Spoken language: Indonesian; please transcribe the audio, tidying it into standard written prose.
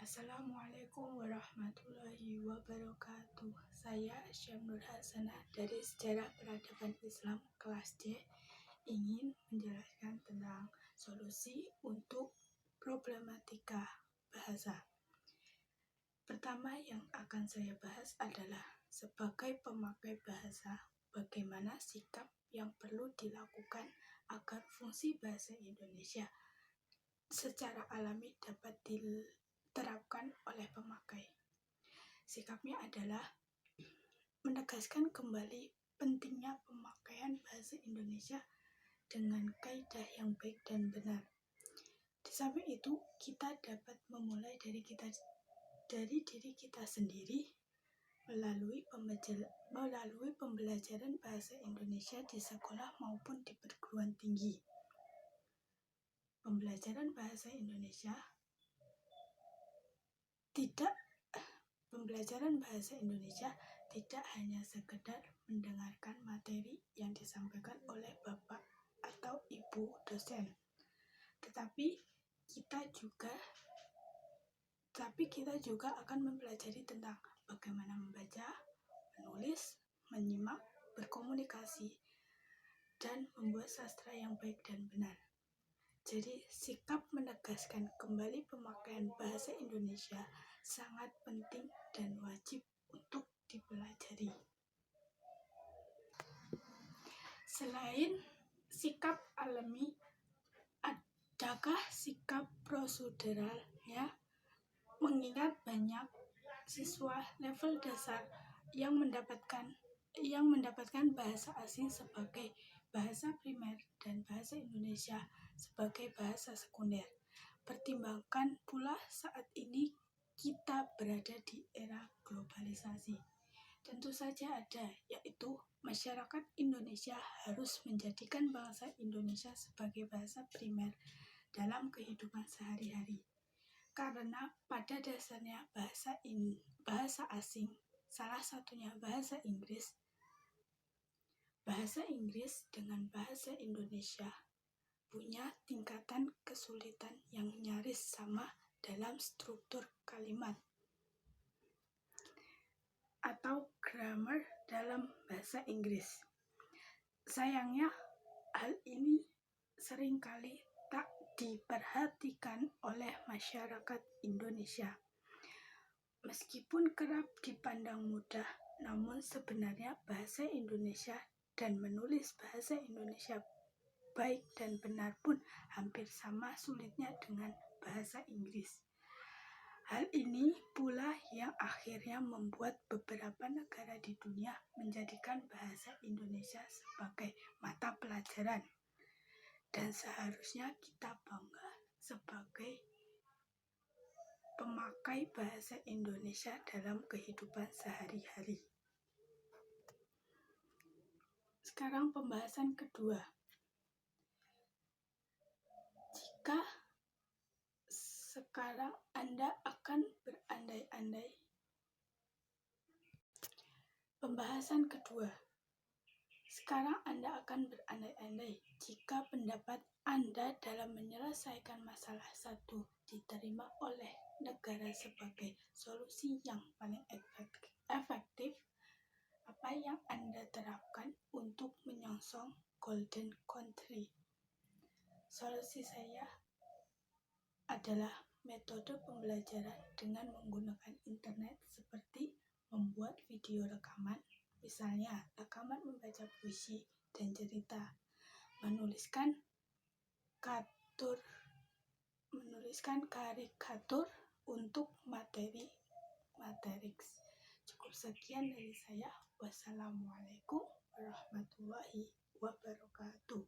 Assalamualaikum warahmatullahi wabarakatuh. Saya Syam Nur Hasanah dari Sejarah Peradaban Islam kelas D ingin menjelaskan tentang solusi untuk problematika bahasa. Pertama yang akan saya bahas adalah sebagai pemakai bahasa, bagaimana sikap yang perlu dilakukan agar fungsi bahasa Indonesia secara alami dapat diterapkan oleh pemakai. Sikapnya adalah menegaskan kembali pentingnya pemakaian bahasa Indonesia dengan kaidah yang baik dan benar. Di samping itu, kita dapat memulai dari diri kita sendiri melalui pembelajaran bahasa Indonesia di sekolah maupun di perguruan tinggi. Pembelajaran bahasa Indonesia tidak hanya sekedar mendengarkan materi yang disampaikan oleh Bapak atau Ibu dosen, tetapi kita juga akan mempelajari tentang bagaimana membaca, menulis, menyimak, berkomunikasi, dan membuat sastra yang baik dan benar. Jadi, sikap menegaskan kembali pemakaian bahasa Indonesia sangat penting dan wajib untuk dipelajari. Selain sikap alami, adakah sikap proseduralnya? Mengingat banyak siswa level dasar yang mendapatkan bahasa asing sebagai bahasa primer dan bahasa Indonesia sebagai bahasa sekunder. Pertimbangkan pula saat ini kita berada di era globalisasi. Tentu saja ada, yaitu masyarakat Indonesia harus menjadikan bahasa Indonesia sebagai bahasa primer dalam kehidupan sehari-hari. Karena pada dasarnya bahasa asing, salah satunya bahasa Inggris dengan bahasa Indonesia punya tingkatan kesulitan yang nyaris sama dalam struktur kalimat atau grammar dalam bahasa Inggris. Sayangnya, hal ini seringkali tak diperhatikan oleh masyarakat Indonesia. Meskipun kerap dipandang mudah, namun sebenarnya bahasa Indonesia dan menulis bahasa Indonesia baik dan benar pun hampir sama sulitnya dengan bahasa Inggris. Hal ini pula yang akhirnya membuat beberapa negara di dunia menjadikan bahasa Indonesia sebagai mata pelajaran. Dan seharusnya kita bangga sebagai pemakai bahasa Indonesia dalam kehidupan sehari-hari. Sekarang pembahasan kedua. Jika sekarang Anda akan berandai-andai. Pembahasan kedua. Sekarang Anda akan berandai-andai jika pendapat Anda dalam menyelesaikan masalah satu diterima oleh negara sebagai solusi yang paling efektif, apa yang Anda terapkan untuk menyongsong Golden Country? Solusi saya adalah metode pembelajaran dengan menggunakan internet seperti membuat video rekaman, misalnya rekaman membaca puisi dan cerita, menuliskan karikatur untuk materi. Cukup sekian dari saya. Wassalamualaikum warahmatullahi wabarakatuh.